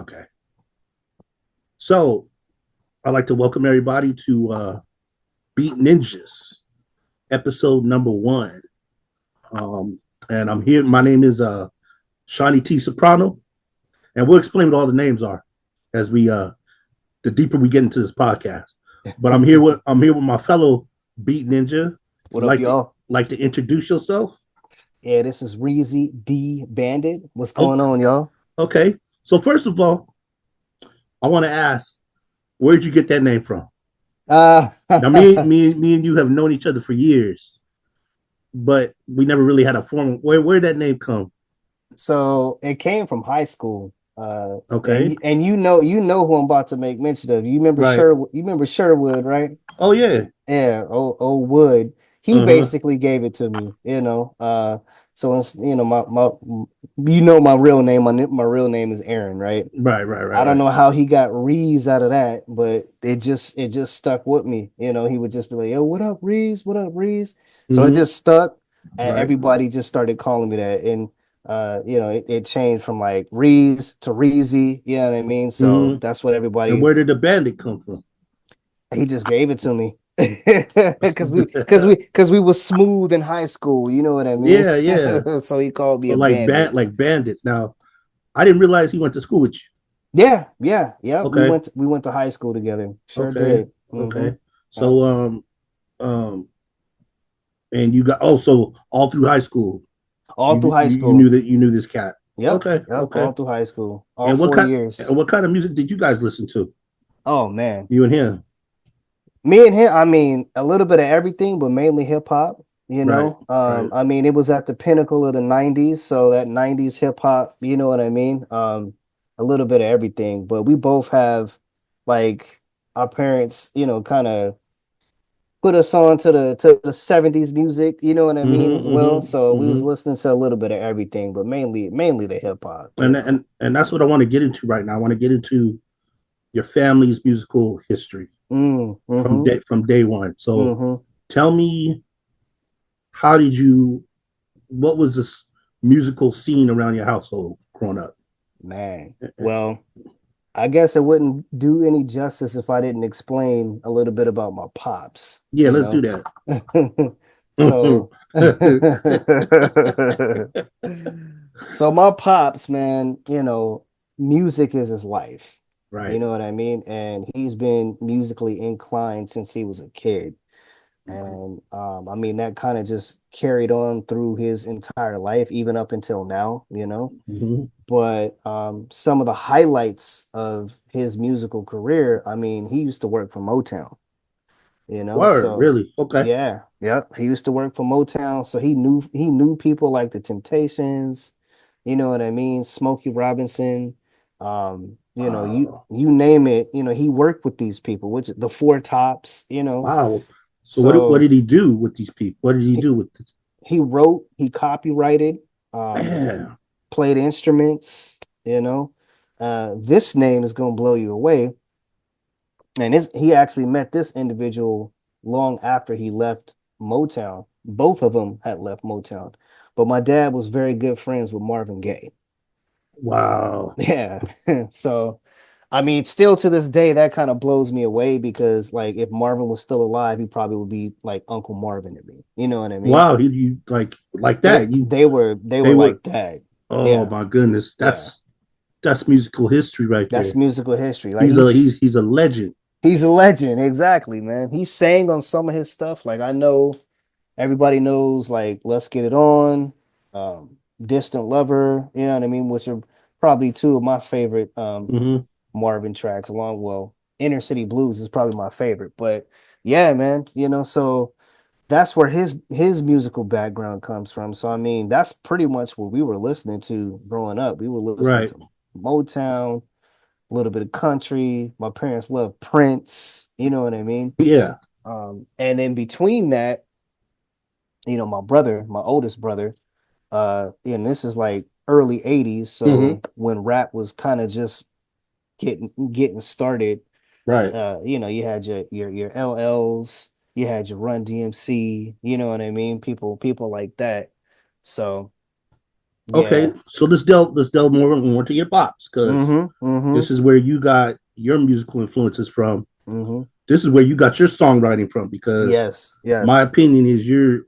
Okay. So I'd like to welcome everybody to Beat Ninjas, episode number 1. And I'm here. My name is Shawnee T. Soprano, and we'll explain what all the names are as we the deeper we get into this podcast. But I'm here with my fellow Beat Ninja. What Would up, like to y'all? introduce yourself. Yeah, this is Reezy D Bandit. What's going Okay. on, y'all? Okay. So first of all, I want to ask, where did you get that name from? Uh Now, me and you have known each other for years, but we never really had a formal. Where did that name come? so it came from high school. And Okay, you know who I'm about to make mention of. You remember right. Sherwood, right? Oh yeah. Yeah, old Wood. He Uh huh. basically gave it to me. So it's, my real name. My real name is Aaron, right? Right, right, right, I don't right. know how he got Reez out of that, but it just stuck with me. He would just be like, "Yo, what up, Reez? What up, Reez?" So it Mm-hmm. just stuck, and Right. everybody just started calling me that. And it changed from like Reez to Reezy. You know what I mean? So Mm-hmm. that's what And everybody. where did the bandit come from? He just gave it to me because we were smooth in high school. You know what I mean? Yeah, yeah. So he called me So a bandit. like bandits. Now, I didn't realize he went to school with you. Yeah, yeah, yeah. We Okay, went to, we went to high school together. Sure okay, did. okay. Yep. So um, and you got also all through high school. All through You high you knew school. that you knew this cat. Yep, Okay, yep. okay. All through high school. All And what four kind years. and what kind of music did you guys listen to? Oh man, You and him. me and him. I mean, a little bit of everything, but mainly hip hop. Right, right. I mean, it was at the pinnacle of the '90s, so that '90s hip hop. You know what I mean? A little bit of everything, but we both have like our parents, kind of put us on to the '70s music, you know what I mean, as Mm-hmm, well. mm-hmm, So we was mm-hmm. listening to a little bit of everything, but mainly the hip hop, And that's what I want to get into right now. I want to get into your family's musical history Mm-hmm, from day one. So mm-hmm. tell me, how did you? What was this musical scene around your household growing up? Man. Well, I guess it wouldn't do any justice if I didn't explain a little bit about my pops, Yeah, you let's do know. that. So so my pops, man, music is his life. You Right. know what I mean? And he's been musically inclined since he was a kid. And I mean, that kind of just carried on through his entire life, even up until now. Mm-hmm. But some of the highlights of his musical career, I mean, he used to work for Motown. Word, So really? Okay. yeah, yeah, he used to work for Motown, so he knew people like the Temptations, you know what I mean, Smokey Robinson, you Wow. you name it, he worked with these people, which the Four Tops. Wow. So what So did he do with these people? What did he he, do with this? he wrote, he copyrighted, um, Man. played instruments. This name is gonna blow you away. And he actually met this individual long after he left Motown. Both of them had left Motown, but my dad was very good friends with Marvin Gaye. Wow. Yeah. So, I mean, still to this day, that kind of blows me away because, like, if Marvin was still alive, he probably would be like Uncle Marvin to me. You know what I mean? Wow. You like They that. You they were they they were were, like that. oh Yeah, my goodness. yeah. That's musical history right That's there. musical history. Like he's He's a legend. he's a legend. Exactly, man. He sang on some of his stuff. Like I know. Everybody knows like Let's Get It On, Distant Lover, you know what I mean, which are probably two of my favorite Mm-hmm. Marvin tracks along well, Inner City Blues is probably my favorite. But yeah, man, so that's where his musical background comes from. So I mean, that's pretty much what we were listening to growing up. We were listening Right. to Motown, a little bit of country. My parents loved Prince, you know what I mean? Yeah. And in between that, my brother, my oldest brother, and this is like early 80s, Mm-hmm. so when rap was kind of just getting started, Right. you had your LLs, you had your Run DMC, you know what I mean? People like that. So Okay, Yeah. so let's delve more to your pops because Mm-hmm. Mm-hmm. this is where you got your musical influences from. Mm-hmm. This is where you got your songwriting from because Yes. my Yes. opinion is you're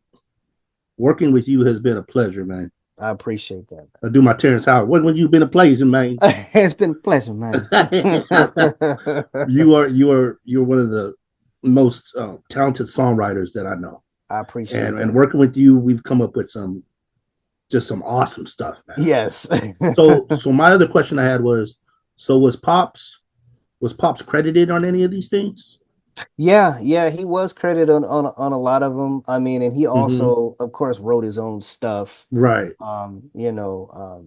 working with you has been a pleasure, man. I appreciate that. I do my Terrence Howard. When you been a pleasure, man. It's been a pleasure, man. you're one of the most talented songwriters that I know, I appreciate and that. working with you, we've come up with some awesome stuff, man. Yes. So my other question I had was, so was Pops credited on any of these things? Yeah, yeah, he was credited on a lot of them. I mean, and he Mm-hmm. also, of course, wrote his own stuff. Right. You know,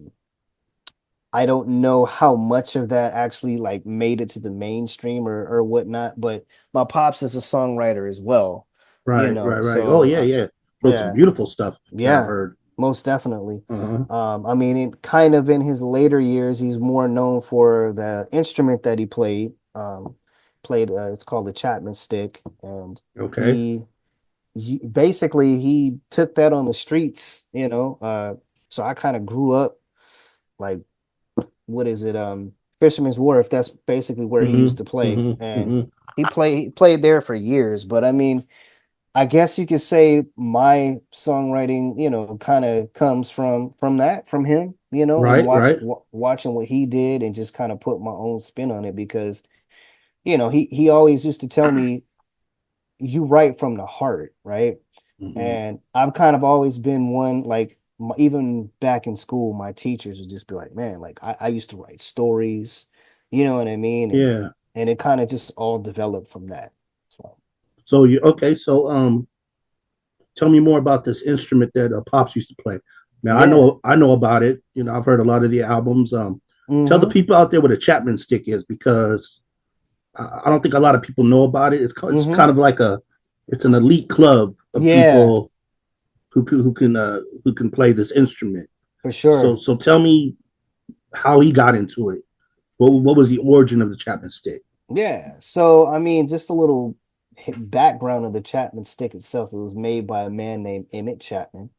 I don't know how much of that actually like made it to the mainstream or whatnot, but my pops is a songwriter as well, you Right. know. Right. Right. Oh So yeah, yeah. Wrote some yeah, beautiful stuff that I've yeah, heard. most definitely. Uh-huh. I mean, it kind of in his later years, he's more known for the instrument that he played. It's called the Chapman stick, and Okay. he basically he took that on the streets, you know. So I kind of grew up like what is it? Fisherman's Wharf. That's basically where he used Mm-hmm. to play, Mm-hmm. and Mm-hmm. he played there for years. But I mean, I guess you could say my songwriting, you know, kind of comes from him, you know, and Right. Right. watching what he did and just kind of put my own spin on it because, you know, he always used to tell me you write from the heart, right? Mm-hmm. And I've kind of always been one like even back in school, my teachers would just be like, "Man, like I used to write stories, you know what I mean?" Yeah. And it kind of just all developed from that. So, So you okay? So tell me more about this instrument that Pops used to play. Now yeah. I know about it. I've heard a lot of the albums. Tell the Mm-hmm. people out there what a Chapman stick is because I don't think a lot of people know about it. It's Mm-hmm. kind of like it's an elite club of Yeah, people who can play this instrument. for So sure. so tell me how he got into it. What was the origin of the Chapman stick? Yeah. So, I mean, just a little background of the Chapman stick itself. It was made by a man named Emmett Chapman.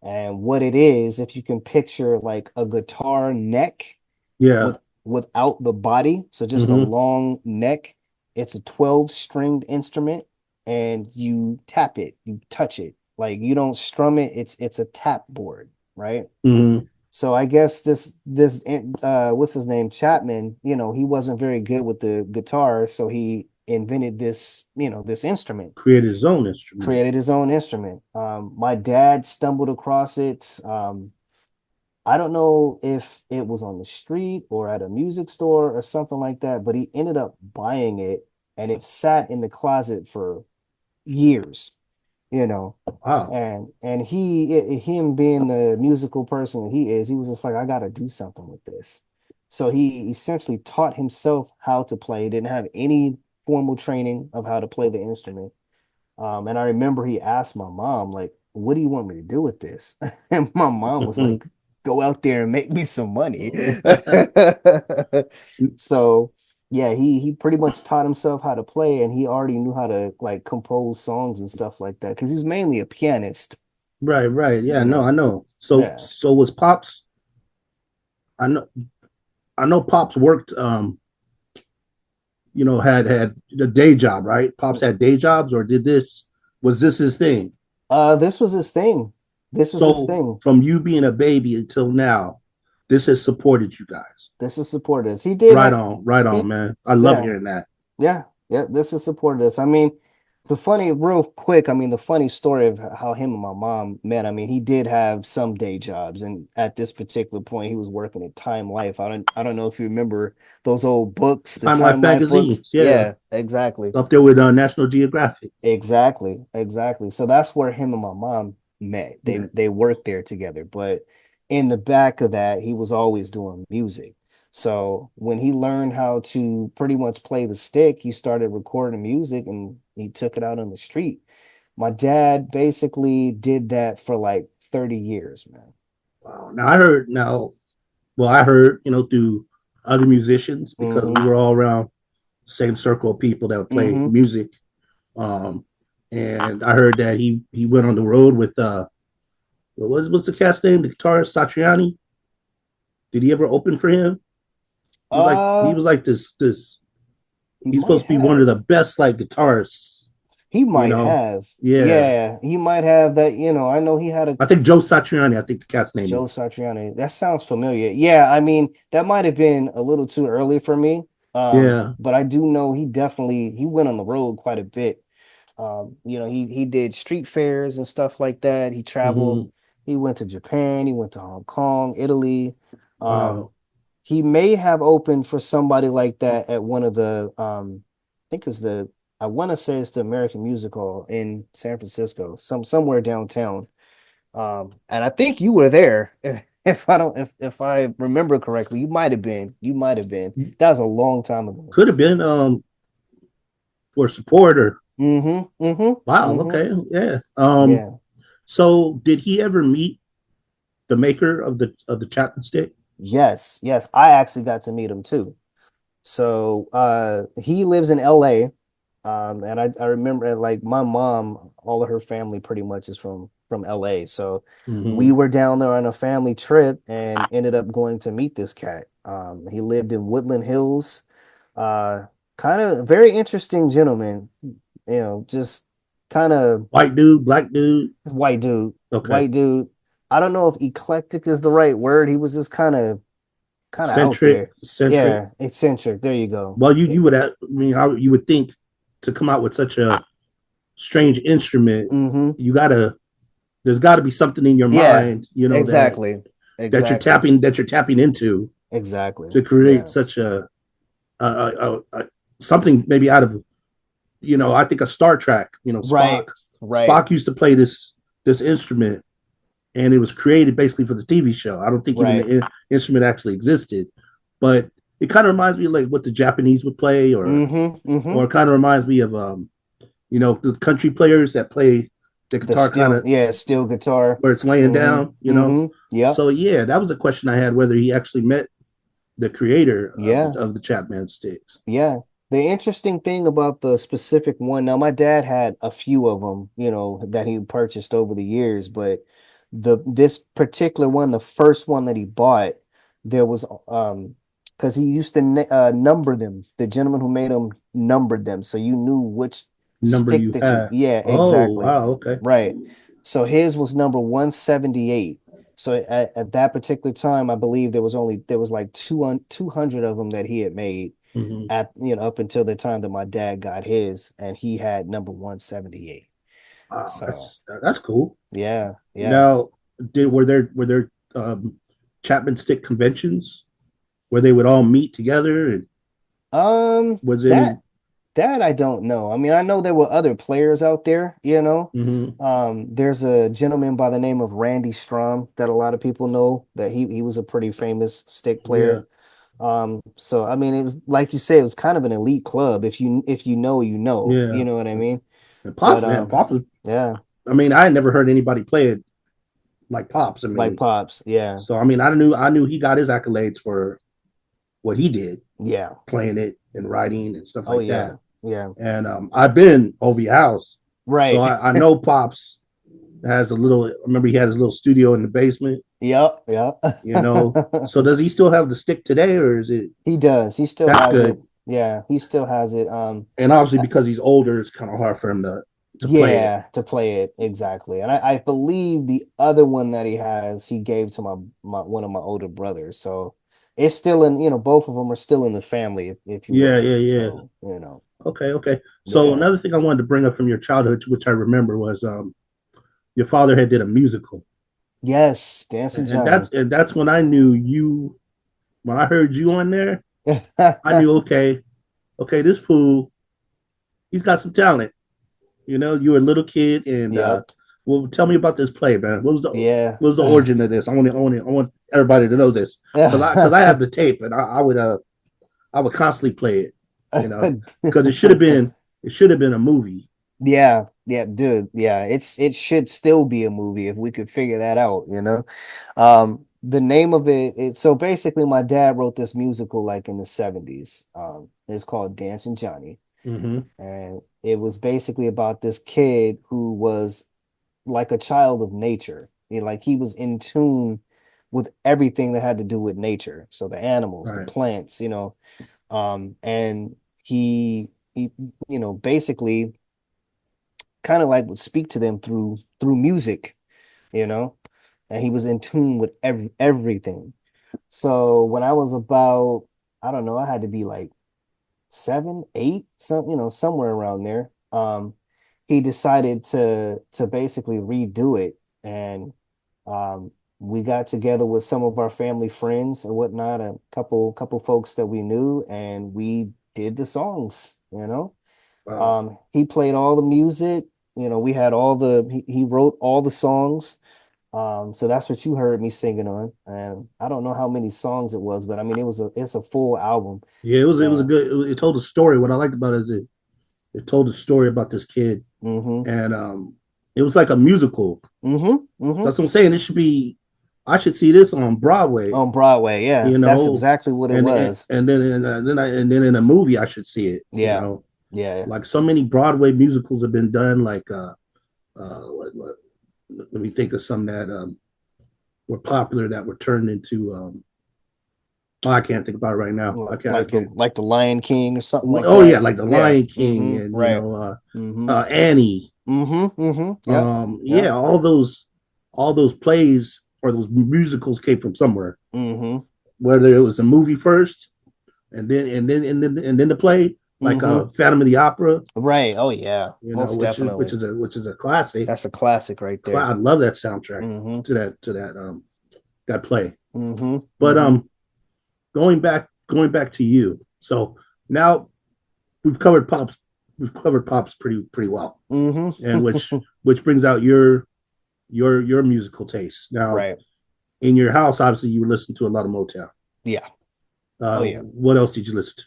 And what it is, if you can picture like a guitar neck Yeah. with without the body, so just a Mm-hmm. long neck, it's a 12 stringed instrument and you tap it, you touch it. Like you don't strum it, it's a tap board, right? Mm-hmm. So I guess this what's his name Chapman, you know, he wasn't very good with the guitar, so he invented this, you know, this instrument, Created his own instrument. created his own instrument. My dad stumbled across it. I don't know if it was on the street or at a music store or something like that, but he ended up buying it and it sat in the closet for years, you know. Wow. And him being the musical person that he is, he was just like, I gotta do something with this. So he essentially taught himself how to play, didn't have any formal training of how to play the instrument. And I remember he asked my mom, like, what do you want me to do with this? And my mom was like, go out there and make me some money. So yeah, he pretty much taught himself how to play and he already knew how to like compose songs and stuff like that because he's mainly a pianist, Right, right. Yeah, you no, I know. know. So Yeah. so was Pops I know I know Pops worked had a day job, right? Pops had day jobs or did this was this his thing? This was his thing. This was his So thing. from you being a baby until now, this has supported you guys. This is supporters. He did have Right on, he man. I love yeah. hearing that. Yeah, yeah, this is supported us. I mean, real quick, I mean, the funny story of how him and my mom met, I mean, he did have some day jobs, and at this particular point, he was working at Time Life. I don't know if you remember those old books, the Time Life Time Life books. magazines, yeah, Yeah, exactly. up there with National Geographic. Exactly, exactly. So that's where him and my mom met. Yeah. They worked there together, but in the back of that, he was always doing music. So when he learned how to pretty much play the stick, he started recording music and he took it out on the street. My dad basically did that for like 30 years, man. Wow. I heard, through other musicians because we Mm-hmm. were all around the same circle of people that would play Mm-hmm. music. And I heard that he went on the road with what's the cast name? The guitarist Satriani. Did he ever open for him? He Uh, was like this. he He's might supposed to be one of have. the best like guitarists. He You might know. have. Yeah. Yeah, he might have that. I know he had a I think Joe Satriani. I think the cat's name Joe is. Satriani. That sounds familiar. Yeah, I mean, that might have been a little too early for me. Yeah. But I do know he went on the road quite a bit. He did street fairs and stuff like that. He traveled. Hmm. He went to Japan. He went to Hong Kong, Italy. Um, Wow. he may have opened for somebody like that at one of the I think it's the I want to say it's the American Music Hall in San Francisco, somewhere downtown. And I think you were there. If I remember correctly, you might have been. You might have been. That was a long time ago. Could have been for support or Mm-hmm. Mm-hmm. wow. Mm-hmm. Okay. Yeah. Yeah. So did he ever meet the maker of the Chapman stick? Yes. Yes. I actually got to meet him too. So he lives in LA. And I remember like my mom, all of her family pretty much is from LA. So we Hmm. were down there on a family trip and ended up going to meet this cat. He lived in Woodland Hills. Uh, Kind of very interesting gentleman, just kind of White dude, black dude. white dude, Okay. white dude. I don't know if eclectic is the right word. He was just kind of out Centric, there. centric. Yeah, eccentric. There you go. Well, you would have. I mean, you would think to come out with such a strange instrument, Mm-hmm. you gotta. There's got to be something in your Yeah, mind, exactly. Exactly. that you're tapping into Exactly. to create Yeah. such a something maybe out of I think a Star Trek. Spock. Right. Right. Spock used to play this instrument, and it was created basically for the TV show. I don't think even Right. the instrument actually existed, but it kind of reminds me of like what the Japanese would play, Mm-hmm. Mm-hmm. or it kind of reminds me of the country players that play the The guitar kind steel, of yeah, steel guitar. where it's laying down. Mm-hmm. Mm-hmm. Yep. So yeah, that was a question I had whether he actually met the creator of Yeah. the Chapman sticks. Yeah. The interesting thing about the specific one, now my dad had a few of them, that he purchased over the years, but this particular one, the first one that he bought, there was because he used to number them. The gentleman who made them numbered them, so you knew which Number stick you that you, had. yeah, Oh exactly. wow, okay. Right. So his was number 178. So at that particular time, I believe there was like 200 of them that he had made Mm-hmm. at up until the time that my dad got his, and he had number 178. Wow, So that's cool. yeah, yeah. Now, were there Chapman stick conventions where they would all meet together? And Um, was any? that that I don't know. I mean, I know there were other players out there, Mm-hmm. There's a gentleman by the name of Randy Strom that a lot of people know that he was a pretty famous stick Yeah, player. So I mean, it was like you said, it was kind of an elite club. If you know, you know, yeah. you know what I mean? And But Pops, man, Pops was. yeah, I mean, I had never heard anybody play it like Pops. I like mean, Pops, yeah, so I mean, I knew he got his accolades for what he did, yeah. playing it and writing and stuff Oh like yeah, that. yeah. And I've been over your house, so Right. I know Pops has a little. I remember he had his little studio in the basement. Yep, yep. So does he still have the stick today, or is it? He does. He still That's has it. good. Yeah, he still has it. And obviously, Uh, because he's older, it's kind of hard for him to play it. yeah, to play it exactly. And I believe the other one that he has, he gave to my one of my older brothers. So it's still both of them are still in the family, if you Yeah, will. yeah, yeah. So, Okay, okay. So yeah. another thing I wanted to bring up from your childhood, which I remember, was your father had did a musical, Yes, Dancing and Johnny. that's when I knew you. When I heard you on there, I knew okay, this fool, he's got some talent. You were a little kid, and Yep. well, tell me about this play, man. Yeah. What was the origin of this? I want everybody to know this because I have the tape, and I would constantly play it, because it should have been a movie. Yeah, yeah, dude. Yeah, it should still be a movie if we could figure that out. The name of it so basically my dad wrote this musical like in the 70s. It's called Dancing Johnny. Mm-hmm. And it was basically about this kid who was like a child of nature. Like he was in tune with everything that had to do with nature. So the animals, the Right. plants, and he basically kind of like would speak to them through music, you know, and he was in tune with everything. So when I was about, I don't know, I had to be like 7, 8, somewhere around there. He decided to basically redo it, and um, we got together with some of our family friends and whatnot, a couple folks that we knew, and we did the songs. Wow. He played all the music. We had he wrote all the songs. So that's what you heard me singing on. And I don't know how many songs it was, but I mean it's a full album. Yeah, it was a Uh, good. It told a story. What I liked about it is it told a story about this kid, mm-hmm, and it was like a musical. mm-hmm, mm-hmm. That's what I'm saying. It should be. I should see this on Broadway, On Broadway, yeah, you that's know, exactly what it and was. and then and then in a movie I should see it. Yeah, yeah. Like so many Broadway musicals have been done. Like let me think of some that were popular that were turned into. Oh, I can't think about it right now. I can't. I Like the can't. like the Lion King or something like Oh yeah, that. like the Yeah. Lion King Mm-hmm. and Right. Mm-hmm. Annie. Mm-hmm. Yep. Yeah, Yep. all those plays or those musicals came from somewhere. Mm-hmm. Whether it was a movie first and then the play, like Mm-hmm. Phantom of the Opera, Right. Oh yeah. Most which definitely. is a classic. That's a classic right there. I love that soundtrack Mm-hmm. to that play. Mm-hmm. But Mm-hmm. going back to you. So now we've covered pops. We've covered pops pretty well, and Mm-hmm. which brings out your musical taste. Now, Right. in your house, obviously, you listen to a lot of Motown. Yeah. Oh yeah. What else did you listen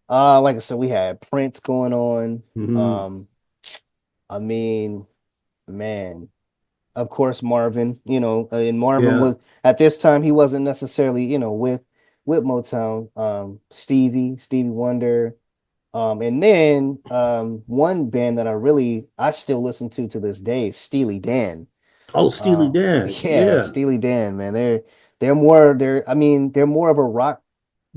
Like I said, we had Prince going on. to? Mm-hmm. I mean, man, of course Marvin, and Marvin Yeah. was at this time he wasn't necessarily, with Motown. Stevie Wonder. And then one band that I still listen to this day is Steely Dan. Oh, Steely Uh, Dan. yeah, Yeah. Steely Dan, man. They're I mean, they're more of a rock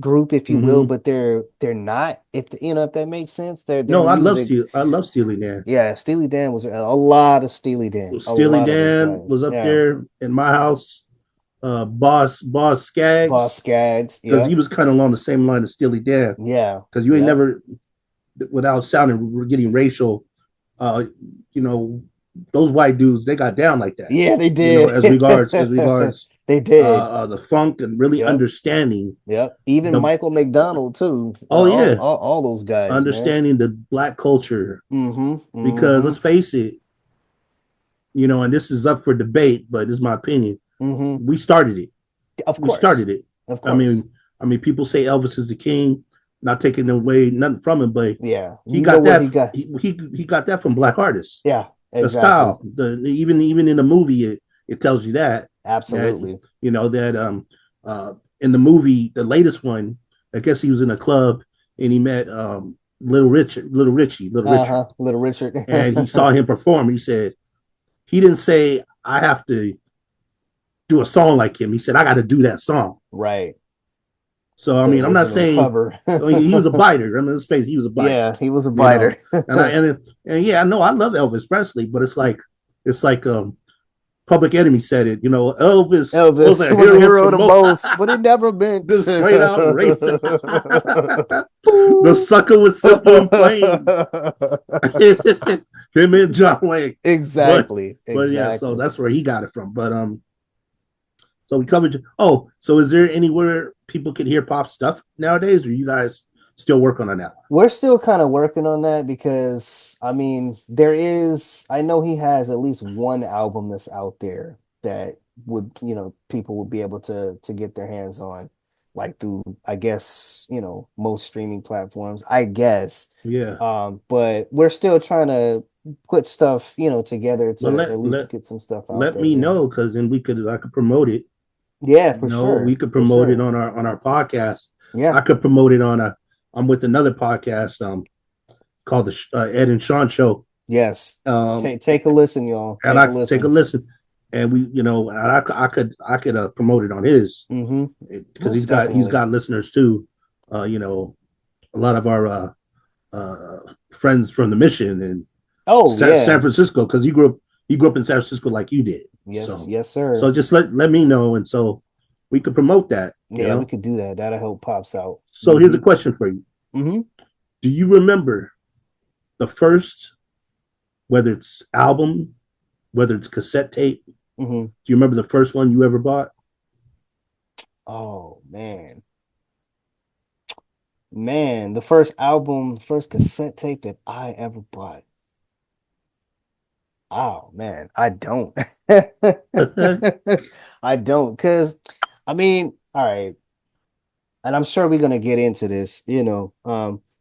group, if you will, Mm-hmm. but they're not, if that makes sense. Their No, music, I love Steely Dan. yeah, Steely Dan was a lot of Steely Dan, a Steely lot of those Dan guys. was up Yeah. there in my house. Boss Boss Skaggs, Scaggs, because he yep. was kind of along the same line as Steely Dan. Yeah. Because you ain't Yep. never, without sounding, we're getting racial. Uh, you know, those white dudes, they got down like that. Yeah, they did. As regards They did. the funk and really Yep. understanding Yep. Even the. Michael McDonald too. Oh yeah, All those guys, man. understanding the black culture. Mm-hmm. Because Mm-hmm. let's face it, and this is up for debate, but this is my opinion. Mm-hmm. We started it. Of We course. started it. Of I course. mean, people say Elvis is the king, not taking away nothing from him, but Yeah. he You know got what he that. got? He got that from black artists. Yeah, The exactly. style, even in the movie, it tells you that Absolutely. that uh in the movie, the latest one, I guess he was in a club and he met Little Richard, Uh-huh. Little Richard. and he saw him perform. He didn't say I have to do a song like him. He said I got to do that song. Right. So I The mean, I'm not original saying cover. he was a biter. I mean, his face, he was a biter. Yeah, he was a You biter. know, and yeah, I know I love Elvis Presley, but it's like Public Enemy said it. Elvis was Elvis a was a hero hero from the most. most, but he never meant. This straight out racist. The sucker was simple and plain. Him and John Wayne. But Exactly. but yeah, so Exactly. that's where he got it from. But so we covered. Oh, so is there anywhere people can hear pop stuff nowadays, or you guys still working on that? We're still kind of working on that because I mean, I know he has at least one album that's out there that people would be able to get their hands on, like through, I guess, most streaming platforms, I guess. Yeah. But we're still trying to put stuff, together Well, to let at least let get some stuff out let there. me Yeah. know, because then I could promote it. Yeah, for We sure. could For promote it sure. on our podcast. Yeah. I could promote it on a. I'm with another podcast called the Ed and Sean Show. Yes. Um, Take a listen, y'all. and Take I a take a listen. listen. and we, and I could promote it on his Mm-hmm. because Most he's definitely. got listeners too. A lot of our friends from the mission and Oh San yeah. Francisco because he grew up in San Francisco like you did. Yes, So yes, sir. so just let me know, and so we could promote that. Yeah, we could do that. That'll help pops out. So here's a Mm-hmm. question for you: Mm-hmm. do you remember the first, whether it's album, whether it's cassette tape? Do Mm-hmm. you remember the first one you ever bought? Oh man. Man, the first album, the first cassette tape that I ever bought. Oh man, I don't. I don't, because I mean, all right, and I'm sure we're gonna get into this,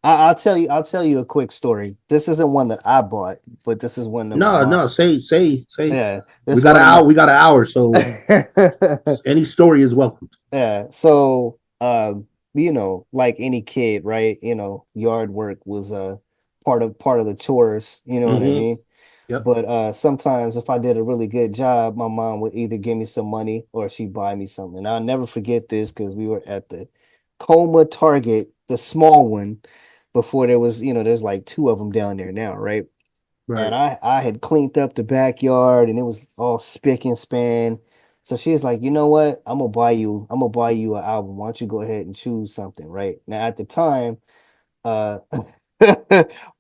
I'll tell you a quick story. This isn't one that I bought, but this is one that my No, mom, no. Say. yeah, this one of my We got an hour, so any story is welcome. yeah, so like any kid, right? Yard work was part of the chores, you know what I Mm-hmm. mean? Yep. But sometimes if I did a really good job, my mom would either give me some money or she'd buy me something. And I'll never forget this because we were at the Coma Target, the small one, before there was, there's like two of them down there now, right? And Right. I had cleaned up the backyard and it was all spick and span. So she was like, you know what? I'm gonna buy you an album. Why don't you go ahead and choose something, right? Now at the time, uh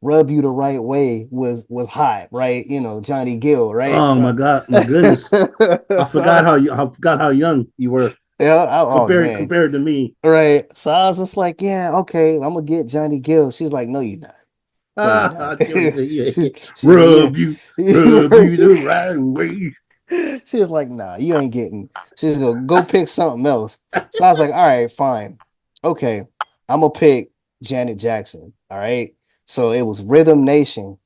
Rub You the Right Way was hot, right? Johnny Gill, right? Oh So my God, my goodness. so I forgot how young you were yeah, oh man. compared to me. Right. So I was just like, yeah, okay, I'm gonna get Johnny Gill. She's like, no, you're not. No, you're not. Jody said, yeah, She said, yeah. rub you the right way. She was like, nah, you ain't getting. She was gonna go pick something else. So I was like, all right, fine. Okay. I'm gonna pick Janet Jackson. All right. So it was Rhythm Nation.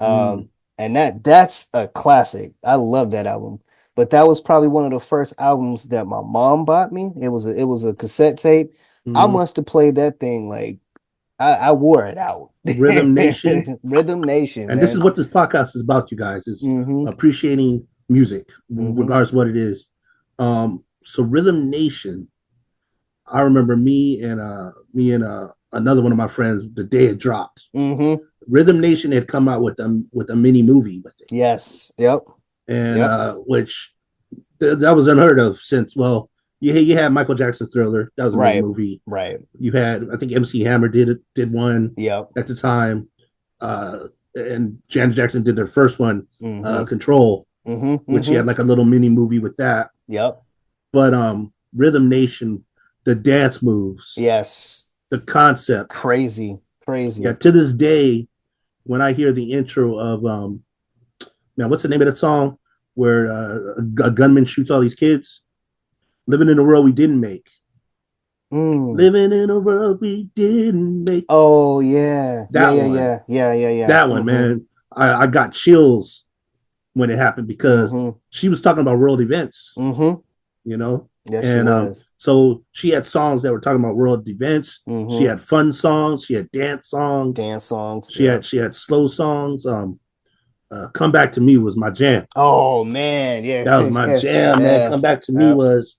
Mm, Um, and that's a classic. I love that album. But that was probably one of the first albums that my mom bought me. It was a cassette tape. I mm. must have played that thing like I wore it out. Rhythm Nation. Rhythm Nation, And this is man. what this podcast is about, you guys, is Mm-hmm. appreciating music, Mm-hmm. regardless of what it is. So Rhythm Nation, I remember me and another one of my friends, the day it dropped. Mm-hmm. Rhythm Nation had come out with a mini movie with it, Yes. Yep. and Yep. which that was unheard of since, well, you had Michael Jackson's Thriller, that was a mini Right. movie. Right. You had, I think, MC Hammer did one Yep. at the time, and Janet Jackson did their first one, Mm-hmm. Control, Mm-hmm. which he Mm-hmm. had like a little mini movie with that. Yep. But Rhythm Nation, the dance moves, Yes. the concept, Crazy. yeah. Crazy. To this day, when I hear the intro of now what's the name of that song where a gunman shoots all these kids? Living in a world we didn't make. Mm. Living in a world we didn't make. Oh yeah. Yeah, That yeah, one. yeah. Yeah, yeah, yeah. That one, Mm-hmm. man. I got chills when it happened because Mm-hmm. she was talking about world events, Mm-hmm. you know? Yes, she And was. so she had songs that were talking about world events. She Mm-hmm. had fun songs. She had dance songs. Dance songs. Yep. She had slow songs. Come Back to Me was my jam. Oh man, yeah. That was my jam, man. Yeah. Come Back to Me Yep. was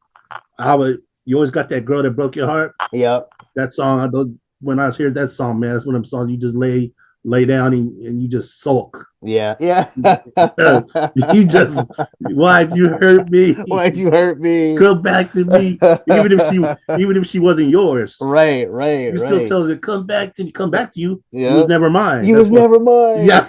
I would. You always got that girl that broke your heart. Yep. That song, when I hear that song, man, that's one of them songs you just lay down and you just sulk. Yeah. Yeah. You just, why'd you hurt me? Why'd you hurt me? Come back to me. Even if she wasn't yours, Right, right, you still right. tell her to come back to me, come back to you. You was Yep. never mine. You That's was what, never mine. yeah.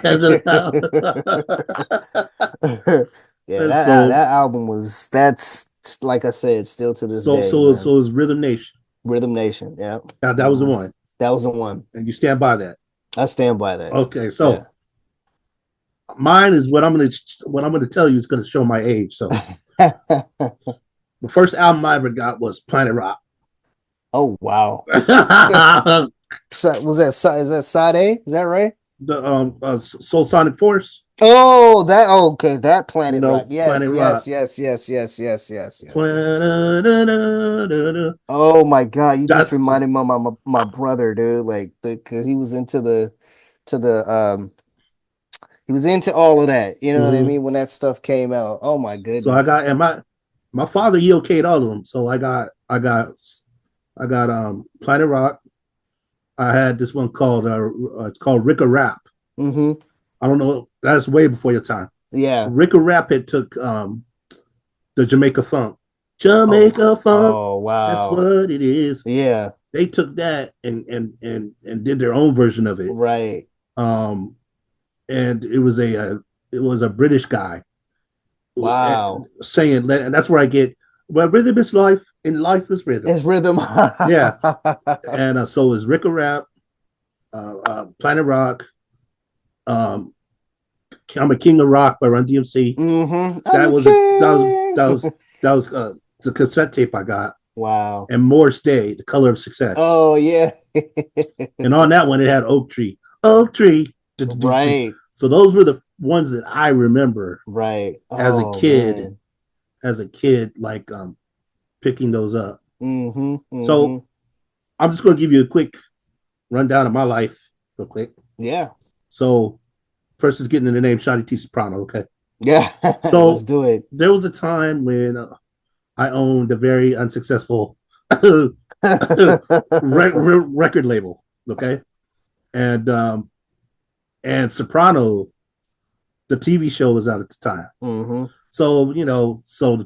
Yeah, And so that album that's like I said, still to this day, man. so is Rhythm Nation. Rhythm Nation. Yeah. That was the Mhm. one, That was the one. and you stand by that. I stand by that. Okay, Yeah. so mine is what I'm gonna tell you is gonna show my age. So the first album I ever got was Planet Rock. Oh wow. The So, is that Sade? Is that right? Soul Sonic Force, Oh, okay. That you Planet Rock. know, Yes, Planet yes, Rock. yes, yes, yes, yes, yes, yes, yes. That's Oh my God, you just reminded me of my brother, dude. Like because he was into the He was into all of that. You know what I Hmm. mean? When that stuff came out. Oh my So I goodness. got and my father he okayed all of them. So I got Planet Rock. I had this one called it's called Ricka Rap. Mm-hmm. I don't know. That's way before your time. Yeah. Ricka Rap had took the Jamaica Funk. Oh. Jamaica Funk. Oh That's wow. what it is. Yeah. They took that and did their own version of it. Right. Um, and it was a British guy Wow. saying that, and that's where I get well, rhythm is life, and life is rhythm. It's rhythm. Yeah, and so is Ricka Rap, Planet Rock, um, I'm a King of Rock by Run DMC. Mm-hmm. I'm That a was a that was that king. was that was the cassette tape I got, Wow. and Morris Day, The Color of Success, Oh yeah. and on that one it had Oak Tree. Right. So those were the ones that I remember Right. as a Oh kid, man. like picking those up. Mm-hmm. Mm-hmm. So I'm just going to give you a quick rundown of my life, real quick. Yeah. So first is getting in the name Shotty T Soprano. Okay. Yeah. Let's So do it. there was a time when I owned a very unsuccessful record label. Okay, and Soprano, the TV show was out at the time. Mm-hmm. So so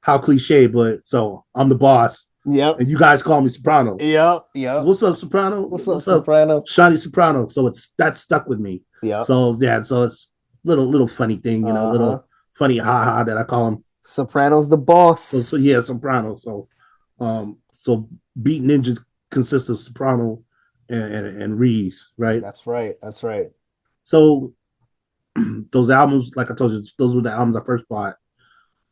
how cliche, but so I'm the boss, Yep. and you guys call me Soprano. Yep. Yep. What's up, Soprano? What's up, What's up, Soprano? Shiny Soprano? So that stuck with me. Yep. So yeah, so it's little funny thing, Uh-huh. little funny haha that I call him. Soprano's the So boss. yeah, Soprano. So Beat Ninjas consists of Soprano and Reez, right? That's right. That's right. So those albums, like I told you, those were the albums I first bought.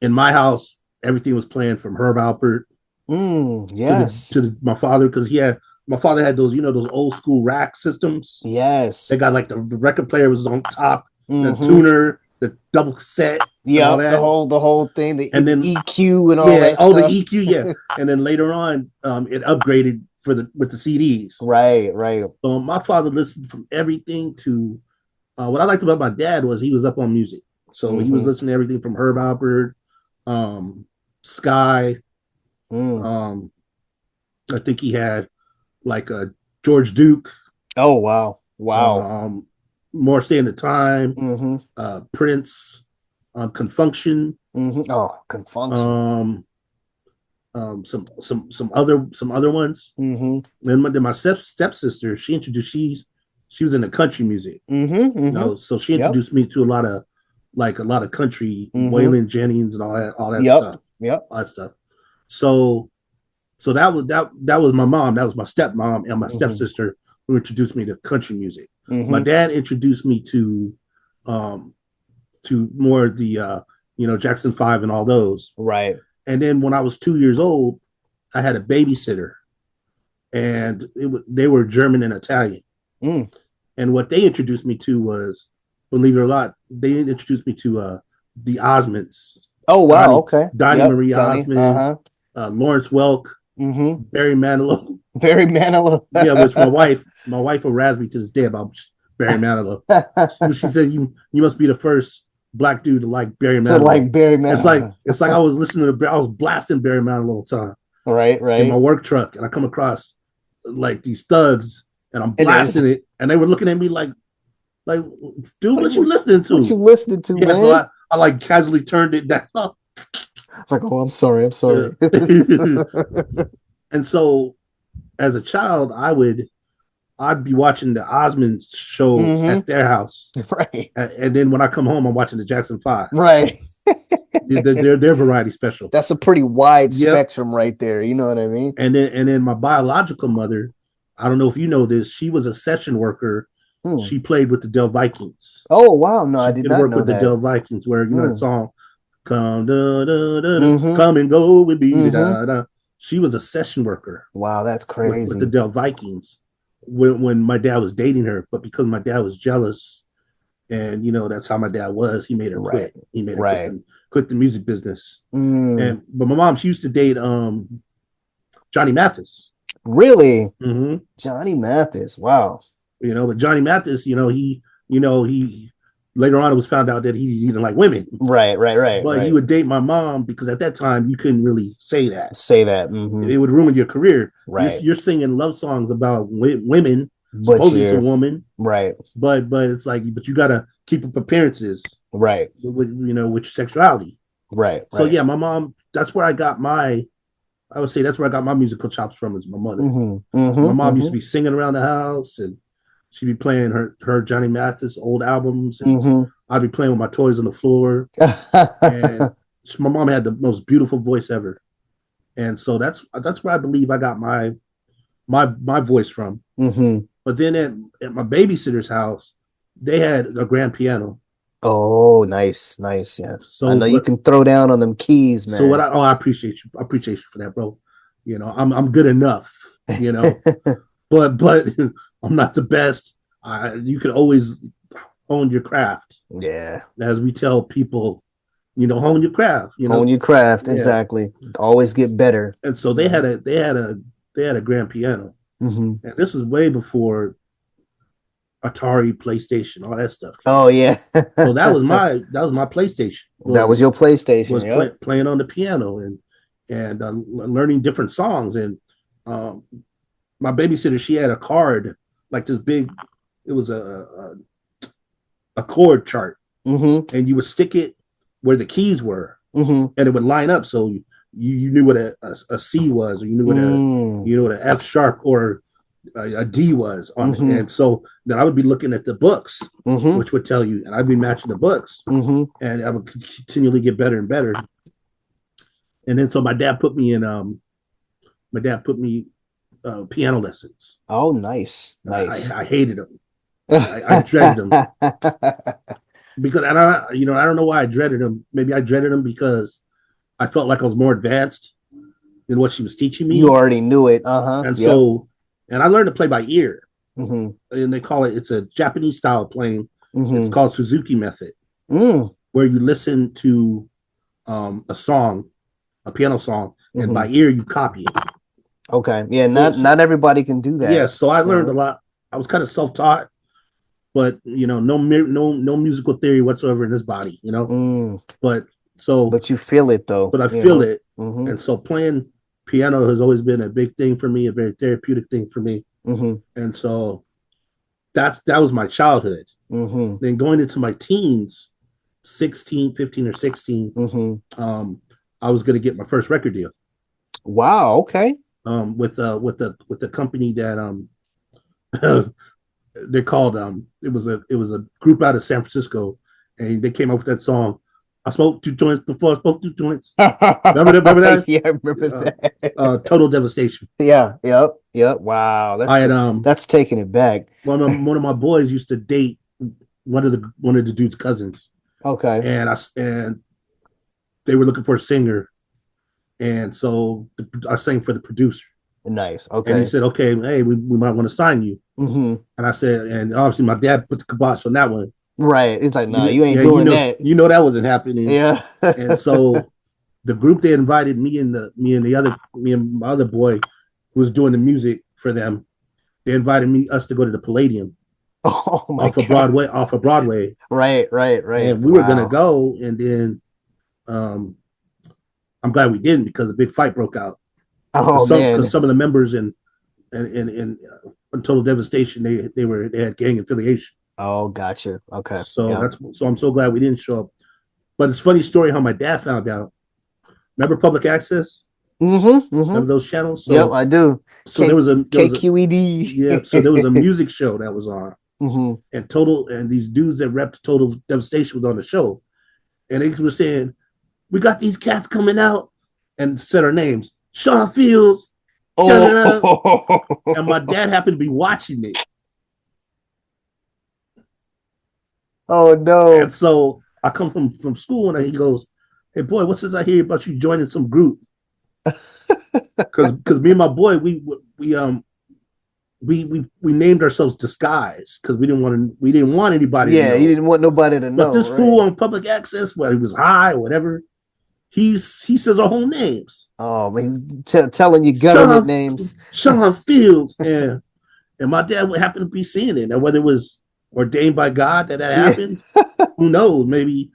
In my house, everything was playing from Herb Alpert Yes. my father, because my father had those old school rack systems. They Yes. got like the record player was on top, the Mm-hmm. tuner, the double set, and all Yep. The that. whole thing, And the then EQ and all yeah, that oh the stuff. EQ, yeah. And then later on, it upgraded with the CDs. Right, right. So my father listened from everything to what I liked about my dad was he was up on music. So he was Mm-hmm. listening to everything from Herb Alpert, Sky. Mm. Um, I think he had like George Duke, Oh wow. Wow. um, More Stay in the Time, Mm-hmm. Prince, Confunction, Mm-hmm. Oh, confunction. um, some other ones. Mm-hmm. Then my stepsister, she was into country music, Mm-hmm. Mm-hmm. so she Yep. introduced me to a lot of country, Mm-hmm. Waylon Jennings and all that Yep. stuff, Yep. all that stuff. So that was my mom, that was my stepmom and my Mm-hmm. stepsister who introduced me to country music. My Mm-hmm. dad introduced me um to more of the Jackson 5 and all those. Right. And then when I was 2 years old, I had a babysitter, and they were German and Italian. Mm. And what they introduced me to was, believe it or not, they introduced me to the Osmonds, Oh wow. Donnie Okay. Donnie Yep. Marie Donnie. Osmond, Uh-huh. Lawrence Welk, Mm-hmm. Barry Manilow. Very Manilow. Yeah, which my wife will razz me to this day about Barry Manilow. She said you must be the first black dude to like Barry To Manilow. like Barry It's like Manilow. it's like I was listening to I was blasting Barry Manilow all the time Right, in my right. work truck, and I come across like these thugs, and I'm It is. blasting it, and they were looking at me like, dude, Like what you listening what you to? listening to, Yeah, so man? I like casually turned it down. It's like, oh, I'm sorry, I'm Yeah. sorry. And so as a child, I'd be watching the Osmond shows Mm-hmm. at their house, Right. and then when I come home, I'm watching the Jackson Five. Right. Their variety special. That's a pretty wide Yep. spectrum right there. You know what I mean? And then my biological mother, I don't know if you know this, she was a session worker. Hmm. She played with the Dell Vikings. Oh wow, no, I She did did not work know with the that. Dell Vikings, where that Hmm. song, come da, da, da, da, Mm-hmm. come and go with me Mm-hmm. da, da. She was a session worker Wow, that's with the crazy. Dell Vikings when my dad was dating her, but because my dad was jealous, and that's how my dad was, he made her Right. quit. He made her Right. quit the music business. Mm. But my mom, she used to date Johnny Mathis. Really? Mm-hmm. Johnny Mathis. Wow. But Johnny Mathis, he Later on, it was found out that he didn't like women, Right, right, right, but he right. would date my mom because at that time you couldn't really say that. Say that. Mm-hmm. It would ruin your career. Right. You're singing love songs about women, But supposedly it's a you're woman, right, but it's like, but you gotta keep up appearances right, with with your sexuality. right, So right. yeah, my mom. That's where I got my. I would say that's where I got my musical chops from. Is my mother. Mm-hmm. My Mm-hmm. mom used to Mm-hmm. be singing around the house, and she'd be playing her Johnny Mathis old albums, and Mm-hmm. I'd be playing with my toys on the floor. And my mom had the most beautiful voice ever, and so that's where I believe I got my voice from. Mm-hmm. But then at my babysitter's house, they had a grand piano. Oh, nice, nice. Yeah. I So know you what can throw down on them keys, so what man. I oh I appreciate you. I appreciate you for that, bro. I'm good enough, you know. But I'm not the best. You can always hone your craft, Yeah. as we tell people, hone your craft, Hone your craft, Yeah. exactly. Always get better, And so you know. they had a grand piano, Mm-hmm. and this was way before Atari, PlayStation, all that stuff came Oh out. yeah. So that was my PlayStation, That was your PlayStation, yep. playing on the piano and learning different songs. And um, my babysitter, she had a card like this big. It was a chord chart, Mm-hmm. and you would stick it where the keys were, Mm-hmm. and it would line up. So you knew what a C was, or you knew what Mm. what a F sharp or a D was on it. Mm-hmm. And so then I would be looking at the books, Mm-hmm. which would tell you, and I'd be matching the books, Mm-hmm. and I would continually get better and better. And then so my dad put me piano lessons. Oh, nice. Nice. I hated them. I dreaded them because I don't know why I dreaded them. Maybe I dreaded them because I felt like I was more advanced than what she was teaching You me, already knew it. Uh-huh. and Yep. so and I learned to play by ear, Mm-hmm. and they call it, it's a Japanese style of playing. It's Mm-hmm. called Suzuki method, Mm. where you listen to a song, a piano song, and Mm-hmm. by ear you copy it. Okay. Yeah, So, not everybody can do yeah, that. so I You learned a know? lot. I was kind of self taught, but no musical theory whatsoever in this body. Mm. But so But you feel it though, but I you feel know. it, Mm-hmm. and so playing piano has always been a big thing for me, a very therapeutic thing for me, Mm-hmm. and so that was my childhood. Mm-hmm. Then going into my teens, 16, 15 or 16, Mm-hmm. I was going to get my first record deal Wow, okay. with the company that they're called it was a group out of San Francisco, and they came up with that song. I smoked two joints before I spoke two joints. Remember that? Yeah, I remember that. Total Devastation. Yeah, yep, yep. Wow, I had that's taking it back. one of my boys used to date one of the dude's cousins, Okay, and they were looking for a singer, and so I sang for the producer, nice. and he Okay. said, "Okay, hey, we might want to sign you." Mm-hmm. And I said, and obviously my dad put the kibosh on that one. Right. It's like, nah, you ain't Yeah, doing that. that wasn't happening. Yeah. And so the group, they invited me and my other boy who was doing the music for them. They invited us to go to the Palladium Oh my God. Off of Broadway, Right, right, right. and we were gonna Wow. go, and then um, I'm glad we didn't, because a big fight broke out. Oh Because man. some of the members in Total Devastation, they had gang affiliation. Oh, gotcha. Okay. So Yep. I'm so glad we didn't show up. But it's a funny story how my dad found out. Remember public access? Mm-hmm. Mm-hmm. Remember those channels? Yep, I do. So there was a KQED. yeah. So there was a music show that was on, Mm-hmm. and these dudes that repped Total Devastation was on the show, and they were saying, "We got these cats coming out," and said our names, Sean Fields, da-da-da. Oh. And my dad happened to be watching it, Oh and no. so I come from school, and he goes, "Hey boy, what's this I hear about you joining some group?" Because me and my boy, we named ourselves Disguise, because we didn't want anybody to Yeah, he know. didn't want nobody to But know, this right? fool on public access, where he was high or whatever, he says our whole names, Oh, man, he's telling you government Sean names. Sean Fields, and my dad would happen to be seeing it, and whether it was ordained by God that Yeah. happened. Who knows? Maybe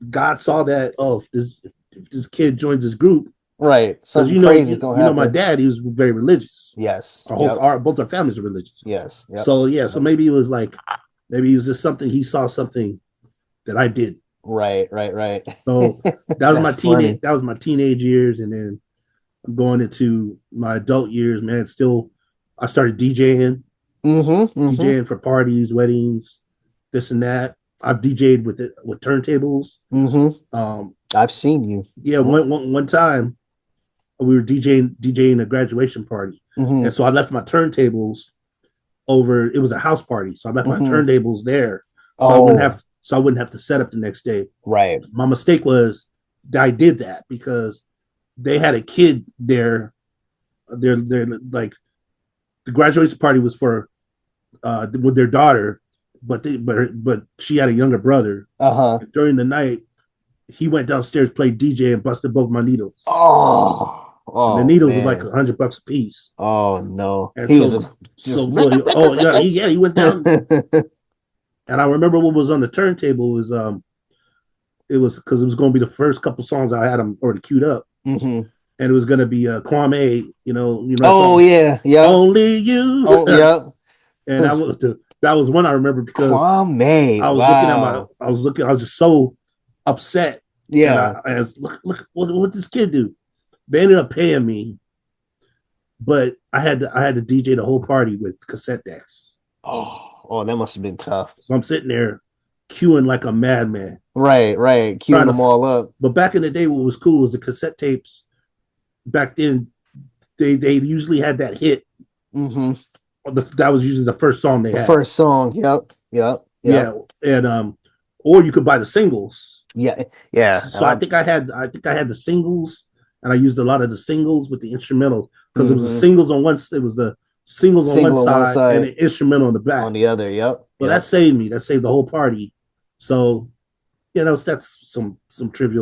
God saw that. Oh, if this kid joins this group, Right. because Something crazy is gonna you know my happen. dad, he was very religious. Yes. Our whole Yep. both our families are religious. Yes. Yep. So yeah, so Yep. maybe it was like maybe it was just something he saw something that I did. Right. Right. Right. So That's funny. that was my teenage years, and then I'm going into my adult years. Man, still I started Mm-hmm. Mm-hmm. DJing for parties, weddings, this and that. I've DJed with turntables. Mm-hmm. Um, I've seen you. yeah, Mm-hmm. one time we were DJing a graduation party, Mm-hmm. and so I left my turntables over. It was a house party, so I left my Mm-hmm. turntables there, Oh, so I wouldn't have to set up the next day. right. My mistake was that I did that because they had a kid there. They're like the graduation party was for with their daughter, but she had a younger brother. Uh-huh. During the night, he went downstairs, played DJ, and busted both my needles. Oh, And the oh needles were like man. $100 a piece. Oh no. And He was just he went down. And I remember what was on the turntable was it was because it was going to be the first couple songs I had them already queued up, hmm and it was going to be Kwame, that Oh song, yeah, yep. Only You, Oh yep. and that was one I remember because Kwame. Wow. I was just so upset, and Yeah. I was look what this kid do. They ended up paying me, but I had to DJ the whole party with cassette decks. Oh, that must have been tough. So I'm sitting there queuing like a madman, Right, right. Queuing trying them to. all up. But back in the day, what was cool was the cassette tapes. Back then, they usually had that hit. hmm That was usually the first song they The had. first song. Yep. Yep. Yeah, Yep. and or you could buy the singles. Yeah. Yeah. So I think I had the singles, and I used a lot of the singles with the instrumental because it was the hmm singles on one. It was the singles on one Single on one side and side, the instrumental on the on back. the other. Yep. So that Yep. saved me. That saved the whole party. So that's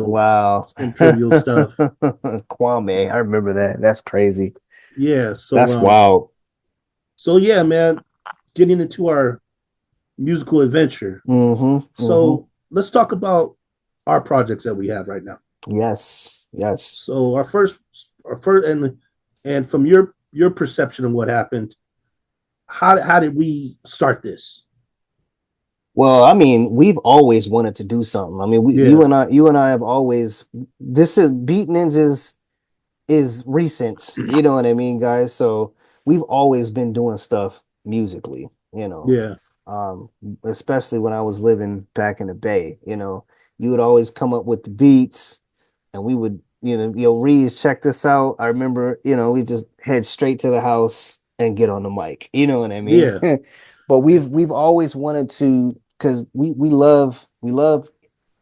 Wow. some trivial stuff. Kwame. I remember that. That's crazy. Yeah. That's wild. So yeah, man, getting into our musical adventure. Hmm. So let's talk about our projects that we have right now. Yes. Yes. So our first, and from your perception of what happened, how did we start this? Well, I mean, we've always wanted to do something. I mean, Yeah, you and I have always. This is Beat Ninjas is recent. You know what I mean, guys? So we've always been doing stuff musically, yeah, um, especially when I was living back in the Bay, you would always come up with the beats and we would, Reez, check this out. I remember, we just head straight to the house and get on the mic. You know what I mean? yeah. But we've always wanted to because we love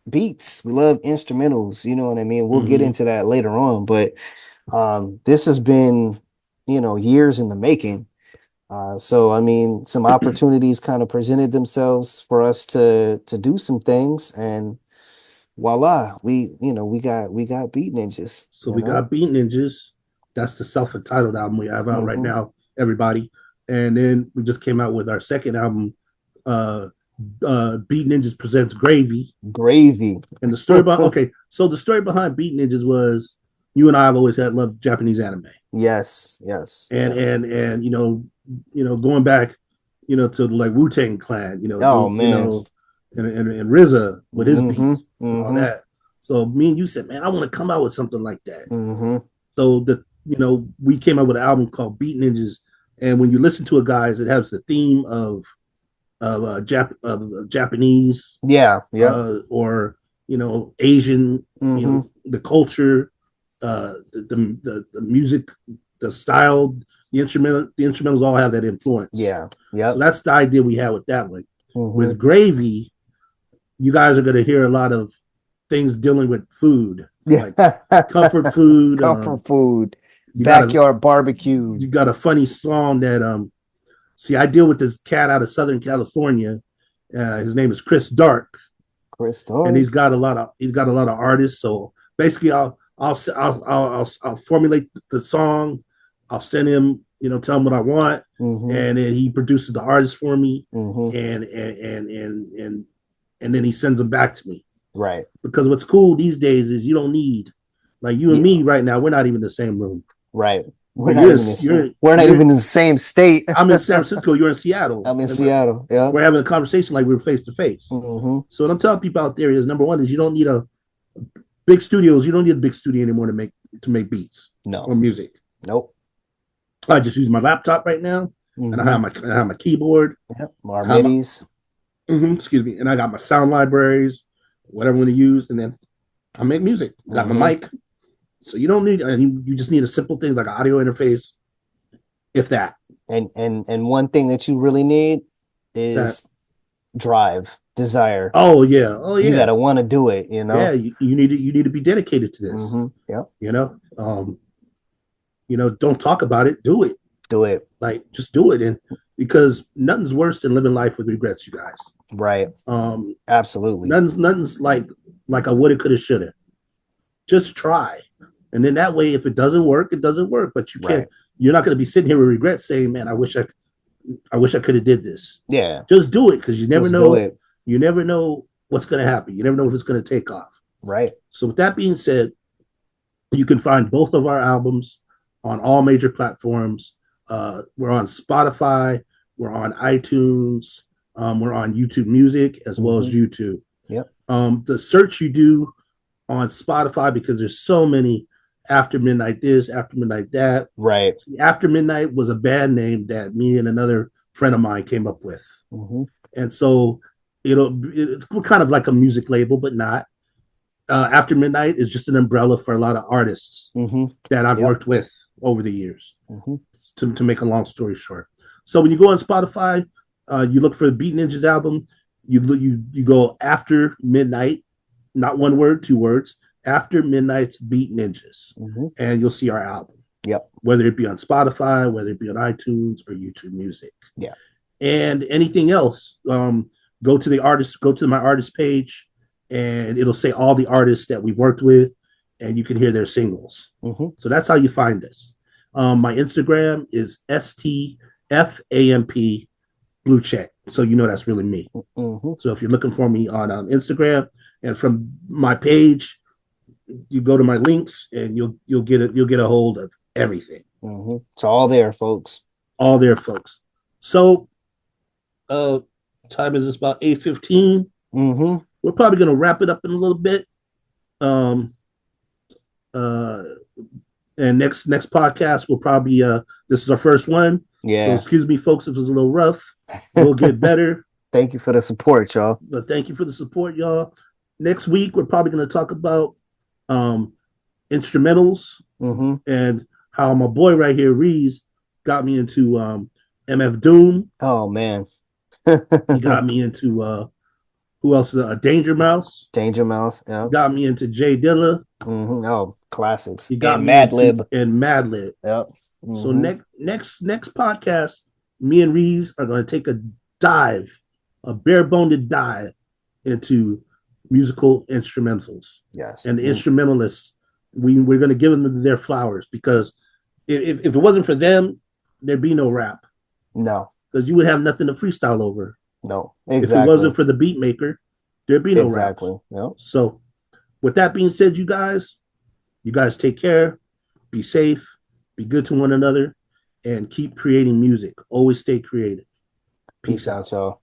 beats, we love instrumentals, you know what I mean? We'll get Hmm. into that later on, but this has been, years in the making. So I mean, some opportunities kind of presented themselves for us to do some things, and voila, we got Beat Ninjas, So we got Beat Ninjas. That's the self-entitled album we have out right hmm now, everybody. And then we just came out with our second album, uh, Beat Ninjas presents Gravy. Gravy. And the story behind so the story behind Beat Ninjas was you and I have always had loved Japanese anime, Yes, yes, and yeah. going back, to like Wu Tang Clan, Oh man. and RZA with his hmm beats and all hmm that. So me and you said, man, I want to come out with something like that. hmm So we came out with an album called Beat Ninjas, and when you listen to it, guys, it has the theme of Japanese, Yeah, yeah. or Asian, hmm the culture, the music, the style, the instrumentals all have that influence. Yeah, So yep. that's the idea we had with that one. hmm With Gravy, you guys are going to hear a lot of things dealing with food, Yeah. like comfort food. Comfort food, You got a backyard barbecue. you got a funny song that see, I deal with this cat out of Southern California. His name is Chris Dark, Chris and Dark. he's got a lot of artists. So basically, I'll formulate the song. I'll send him tell him what I want, Mm-hmm. and then he produces the artist for me, Mm-hmm. and then he sends them back to me. Right. Because what's cool these days is you don't need, like you and Yeah. me right now, we're not even in the same room. Right. We're But not even this. We're not even in the same state. I'm in San Francisco, you're in Seattle, I'm in and Seattle. Yeah. we're having a conversation like we're face to face. Mm-hmm. So what I'm telling people out there is number one is you don't need a big studios. You don't need a big studio anymore to make beats No. or music. Nope. I just use my laptop right now, and Mm-hmm. I have my keyboard. Yep. Our I have my, middies. excuse me, and I got my sound libraries, whatever I'm going to use, and then I make music. Got my Mm-hmm. mic, so you don't need. And you just need a simple thing like an audio interface, if that. And one thing that you really need That. is drive, desire. Oh yeah, oh You yeah, gotta want to do it, yeah. You need to be dedicated to this. Mm-hmm. Yep. You know, don't talk about it. Do it. Do it. Like just do it, and because nothing's worse than living life with regrets, you guys. Right. Um, Absolutely. nothing's like I woulda, coulda, shoulda. Just try, and then that way, if it doesn't work, it doesn't work. But you can't. Right. You're not going to be sitting here with regrets, saying, "Man, I wish I could have did this." Yeah. Just do it because you never Just do know. it. You never know what's going to happen. You never know if it's going to take off. Right. So with that being said, you can find both of our albums on all major platforms. We're on Spotify, we're on iTunes, we're on YouTube Music as well as Mm-hmm. YouTube. Yep. The search you do on Spotify, because there's so many After Midnight this, After Midnight that. Right. See, After Midnight was a band name that me and another friend of mine came up with. Mm-hmm. And so it's kind of like a music label, but not. After Midnight is just an umbrella for a lot of artists Mm-hmm. that I've Yep. worked with over the years. Mm-hmm. To make a long story short, so when you go on Spotify, you look for the Beat Ninjas album. You go After Midnight, not one word, two words. After Midnight's Beat Ninjas, Mm-hmm. and you'll see our album. Yep. Whether it be on Spotify, whether it be on iTunes or YouTube Music. Yeah. And anything else, go to my artist page, and it'll say all the artists that we've worked with, and you can hear their singles. Mm-hmm. So that's how you find us. My Instagram is STFAMP blue check. So you know that's really me. Mm-hmm. So if you're looking for me on Instagram and from my page, you go to my links and you'll get a hold of everything. Mm-hmm. It's all there, folks. All there, folks. So time is about 8:15. Mm-hmm. We're probably gonna wrap it up in a little bit. Um uh and next podcast will probably this is our first one. Yeah. So excuse me, folks, if it's a little rough. We'll get better. Thank you for the support, y'all. But thank you for the support, y'all. Next week we're probably gonna talk about instrumentals Mm-hmm. and how my boy right here, Reez, got me into MF Doom. Oh man. He got me into who else? Danger Mouse. Danger Mouse. Yeah. Got me into Jay Dilla. Mm-hmm. Oh, classics. He got and me Madlib. and Madlib. Yep. Mm-hmm. So next podcast, me and Reez are going to take a dive, a bare-boned dive into musical instrumentals. Yes. And the instrumentalists, we're going to give them their flowers, because if it wasn't for them, there'd be no rap. No. Because you would have nothing to freestyle over. No. Exactly. If it wasn't for the beat maker, there'd be no rap. Exactly. Yep. So with that being said, you guys take care, be safe, be good to one another, and keep creating music. Always stay creative. Peace out, y'all.